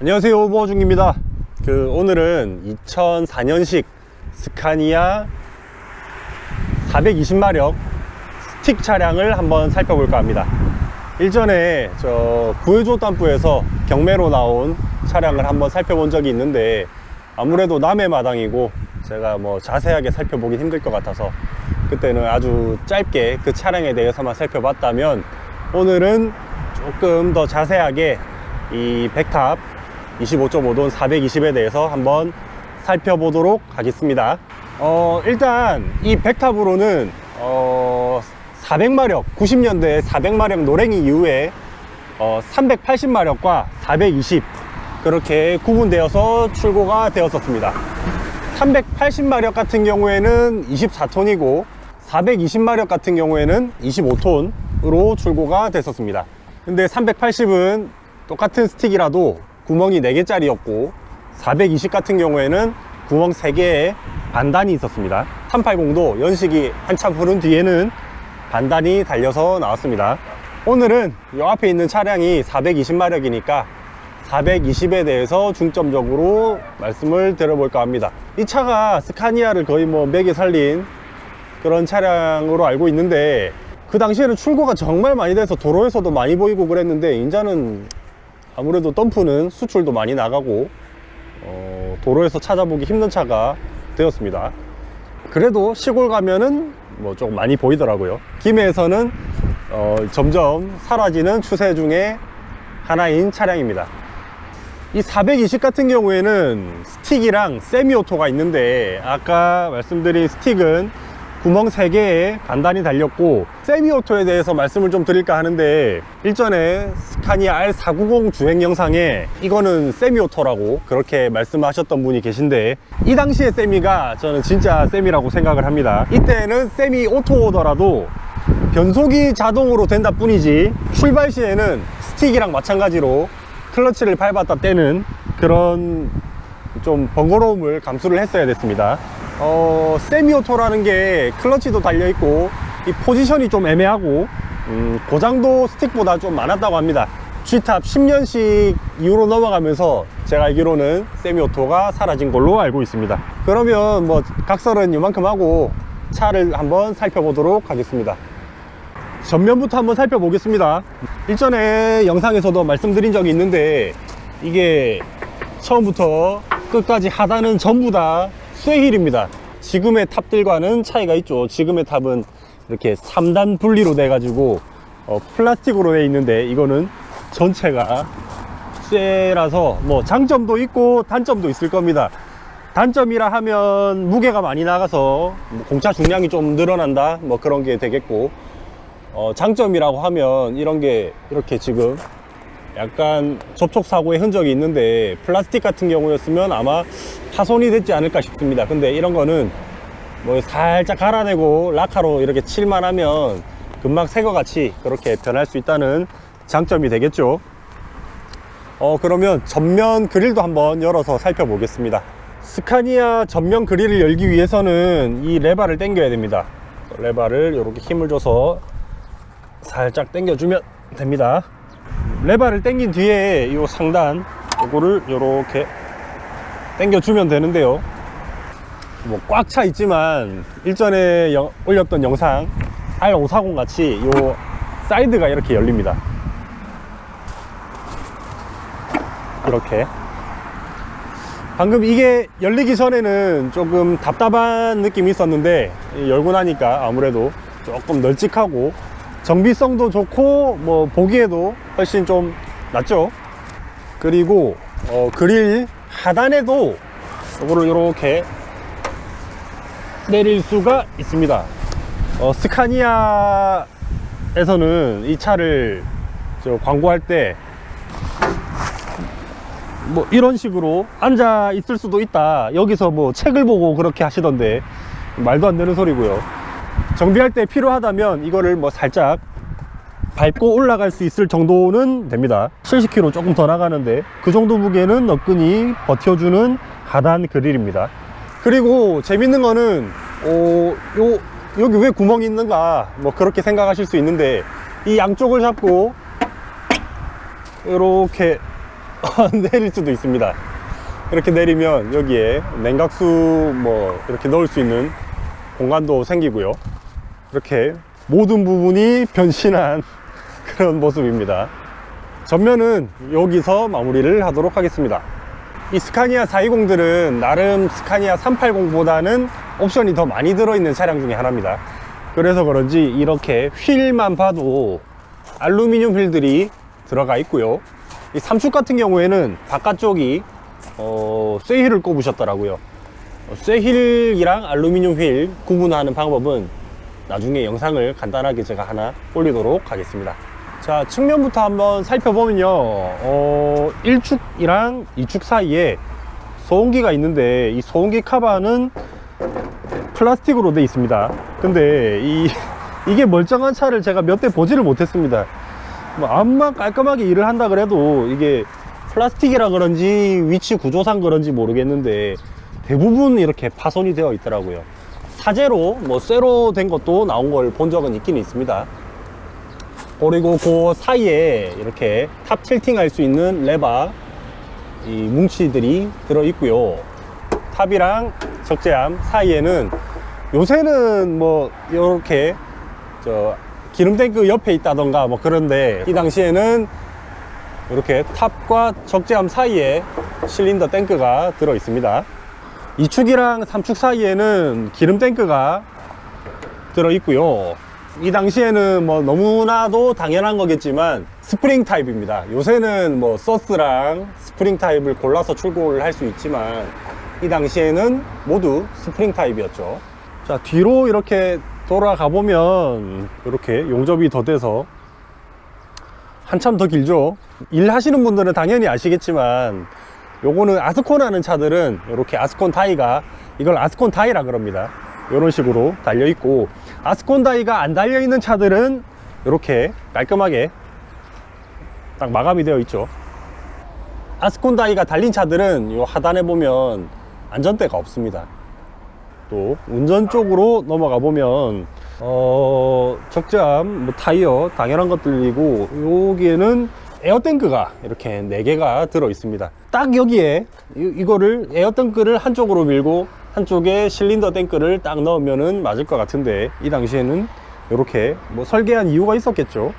안녕하세요, 오버중입니다. 오늘은 2004년식 스카니아 420마력 스틱 차량을 한번 살펴볼까 합니다. 일전에 구해줘 땀부에서 경매로 나온 차량을 한번 살펴본 적이 있는데 아무래도 남해 마당이고 제가 자세하게 살펴보긴 힘들 것 같아서 그때는 아주 짧게 그 차량에 대해서만 살펴봤다면, 오늘은 조금 더 자세하게 이 백탑 25.5돈 420에 대해서 한번 살펴보도록 하겠습니다. 일단 이 백탑으로는 400마력 90년대 400마력 노랭이 이후에 380마력과 420 그렇게 구분되어서 출고가 되었었습니다. 380마력 같은 경우에는 24톤이고 420마력 같은 경우에는 25톤으로 출고가 됐었습니다. 근데 380은 똑같은 스틱이라도 구멍이 4개짜리였고 420 같은 경우에는 구멍 3개에 반단이 있었습니다. 380도 연식이 한참 흐른 뒤에는 반단이 달려서 나왔습니다. 오늘은 이 앞에 있는 차량이 420마력이니까 420에 대해서 중점적으로 말씀을 드려볼까 합니다. 이 차가 스카니아를 거의 맥에 살린 그런 차량으로 알고 있는데, 그 당시에는 출고가 정말 많이 돼서 도로에서도 많이 보이고 그랬는데, 이제는 아무래도 덤프는 수출도 많이 나가고 도로에서 찾아보기 힘든 차가 되었습니다. 그래도 시골 가면은 조금 많이 보이더라고요. 김해에서는 점점 사라지는 추세 중에 하나인 차량입니다. 이 420 같은 경우에는 스틱이랑 세미오토가 있는데, 아까 말씀드린 스틱은 구멍 3개에 반단이 달렸고, 세미오토에 대해서 말씀을 좀 드릴까 하는데, 일전에 스카니아 R490 주행 영상에 이거는 세미오토라고 그렇게 말씀하셨던 분이 계신데, 이 당시의 세미가 저는 진짜 세미라고 생각을 합니다. 이때는 세미오토더라도 변속이 자동으로 된다 뿐이지 출발 시에는 스틱이랑 마찬가지로 클러치를 밟았다 떼는 그런 좀 번거로움을 감수를 했어야 됐습니다. 세미오토라는 게 클러치도 달려있고 이 포지션이 좀 애매하고 고장도 스틱보다 좀 많았다고 합니다. G탑 10년씩 이후로 넘어가면서 제가 알기로는 세미오토가 사라진 걸로 알고 있습니다. 그러면 각설은 이만큼 하고 차를 한번 살펴보도록 하겠습니다. 전면부터 한번 살펴보겠습니다. 일전에 영상에서도 말씀드린 적이 있는데, 이게 처음부터 끝까지 하단은 전부 다 쇠힐입니다. 지금의 탑들과는 차이가 있죠. 지금의 탑은 이렇게 3단 분리로 돼 가지고 플라스틱으로 돼 있는데, 이거는 전체가 쇠라서 장점도 있고 단점도 있을 겁니다. 단점이라 하면 무게가 많이 나가서 공차 중량이 좀 늘어난다 그런 게 되겠고, 장점이라고 하면 이런 게 이렇게 지금 약간 접촉사고의 흔적이 있는데, 플라스틱 같은 경우였으면 아마 파손이 됐지 않을까 싶습니다. 근데 이런 거는 살짝 갈아내고 라카로 이렇게 칠만 하면 금방 새거 같이 그렇게 변할 수 있다는 장점이 되겠죠. 그러면 전면 그릴도 한번 열어서 살펴보겠습니다. 스카니아 전면 그릴을 열기 위해서는 이 레바를 당겨야 됩니다. 레바를 이렇게 힘을 줘서 살짝 당겨주면 됩니다. 레바를 당긴 뒤에 이 상단 요거를 이렇게 당겨주면 되는데요, 꽉 차 있지만 일전에 올렸던 영상 R540 같이 요 사이드가 이렇게 열립니다. 이렇게 방금 이게 열리기 전에는 조금 답답한 느낌이 있었는데, 열고 나니까 아무래도 조금 널찍하고 정비성도 좋고 보기에도 훨씬 좀 낫죠. 그리고 그릴 하단에도 이거를 이렇게 내릴 수가 있습니다. 스카니아에서는 이 차를 광고할 때 이런 식으로 앉아 있을 수도 있다, 여기서 책을 보고 그렇게 하시던데 말도 안 되는 소리고요. 정비할 때 필요하다면 이거를 살짝 밟고 올라갈 수 있을 정도는 됩니다. 70kg 조금 더 나가는데 그 정도 무게는 너끈히 버텨주는 하단 그릴입니다. 그리고 재밌는 거는 여기 왜 구멍이 있는가 그렇게 생각하실 수 있는데, 이 양쪽을 잡고 이렇게 내릴 수도 있습니다. 이렇게 내리면 여기에 냉각수 뭐 이렇게 넣을 수 있는 공간도 생기고요. 이렇게 모든 부분이 변신한 그런 모습입니다. 전면은 여기서 마무리를 하도록 하겠습니다. 이 스카니아 420들은 나름 스카니아 380보다는 옵션이 더 많이 들어있는 차량 중에 하나입니다. 그래서 그런지 이렇게 휠만 봐도 알루미늄 휠들이 들어가 있고요. 이 3축 같은 경우에는 바깥쪽이 쇠휠을 꼽으셨더라고요. 쇠휠이랑 알루미늄 휠 구분하는 방법은 나중에 영상을 간단하게 제가 하나 올리도록 하겠습니다. 자, 측면부터 한번 살펴보면요, 1축이랑 2축 사이에 소음기가 있는데 이 소음기 카바는 플라스틱으로 되어 있습니다. 근데 이게 멀쩡한 차를 제가 몇 대 보지를 못했습니다. 뭐 암만 깔끔하게 일을 한다 그래도 이게 플라스틱이라 그런지 위치 구조상 그런지 모르겠는데 대부분 이렇게 파손이 되어 있더라고요. 사제로 뭐 쇠로 된 것도 나온 걸 본 적은 있긴 있습니다. 그리고 그 사이에 이렇게 탑 틸팅 할 수 있는 레바 이 뭉치들이 들어 있고요. 탑이랑 적재함 사이에는 요새는 뭐 이렇게 기름 탱크 옆에 있다던가 뭐 그런데 이 당시에는 이렇게 탑과 적재함 사이에 실린더 탱크가 들어 있습니다. 2축이랑 3축 사이에는 기름 탱크가 들어 있고요. 이 당시에는 뭐 너무나도 당연한 거겠지만 스프링 타입입니다. 요새는 뭐 서스랑 스프링 타입을 골라서 출고를 할 수 있지만 이 당시에는 모두 스프링 타입이었죠. 자, 뒤로 이렇게 돌아가 보면 이렇게 용접이 더 돼서 한참 더 길죠. 일 하시는 분들은 당연히 아시겠지만 요거는 아스콘 하는 차들은 이렇게 아스콘 다이가, 이걸 아스콘 다이라 그럽니다. 이런 식으로 달려 있고, 아스콘 다이가 안 달려 있는 차들은 이렇게 깔끔하게 딱 마감이 되어 있죠. 아스콘 다이가 달린 차들은 이 하단에 보면 안전대가 없습니다. 또 운전 쪽으로 넘어가 보면 적재함, 뭐 타이어 당연한 것들이고, 여기에는 에어탱크가 이렇게 4개가 들어 있습니다. 딱 여기에 이거를 에어탱크를 한쪽으로 밀고 한쪽에 실린더 탱크를 딱 넣으면은 맞을 것 같은데, 이 당시에는 이렇게 뭐 설계한 이유가 있었겠죠.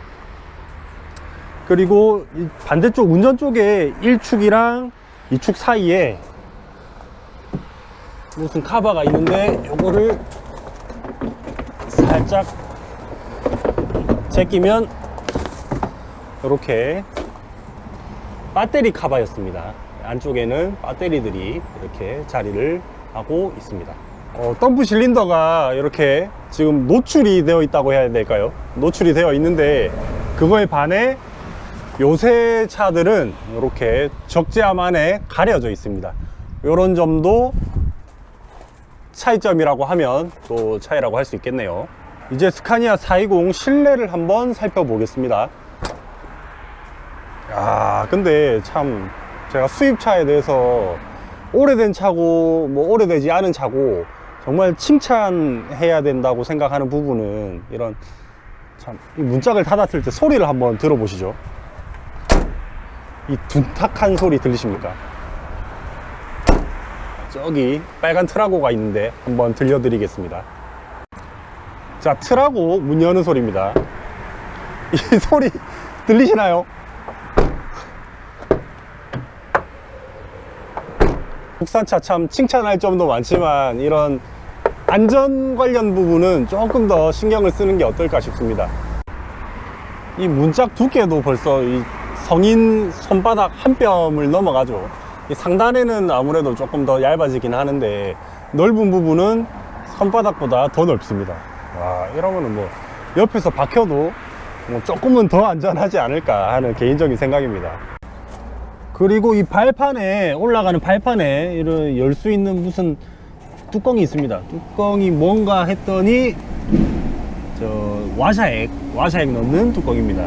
그리고 이 반대쪽 운전 쪽에 1축이랑 2축 사이에 무슨 카바가 있는데 요거를 살짝 제끼면 이렇게 배터리 카바였습니다. 안쪽에는 배터리들이 이렇게 자리를 하고 있습니다. 덤프 실린더가 이렇게 지금 노출이 되어 있다고 해야 될까요? 노출이 되어 있는데 그거에 반해 요새 차들은 이렇게 적재함 안에 가려져 있습니다. 이런 점도 차이점이라고 하면 또 차이라고 할 수 있겠네요. 이제 스카니아 420 실내를 한번 살펴보겠습니다. 근데 참 제가 수입차에 대해서 오래된 차고 뭐 오래되지 않은 차고 정말 칭찬해야 된다고 생각하는 부분은 이런 참, 이 문짝을 닫았을 때 소리를 한번 들어보시죠. 이 둔탁한 소리 들리십니까? 저기 빨간 트라고가 있는데 한번 들려드리겠습니다. 자, 트라고 문 여는 소리입니다. 이 소리 들리시나요? 국산차 참 칭찬할 점도 많지만 이런 안전 관련 부분은 조금 더 신경을 쓰는 게 어떨까 싶습니다. 이 문짝 두께도 벌써 이 성인 손바닥 한 뼘을 넘어가죠. 이 상단에는 아무래도 조금 더 얇아지긴 하는데 넓은 부분은 손바닥보다 더 넓습니다. 와, 이러면은 뭐 옆에서 박혀도 뭐 조금은 더 안전하지 않을까 하는 개인적인 생각입니다. 그리고 이 발판에, 올라가는 발판에 이런 열 수 있는 무슨 뚜껑이 있습니다. 뚜껑이 뭔가 했더니 와샤액 넣는 뚜껑입니다.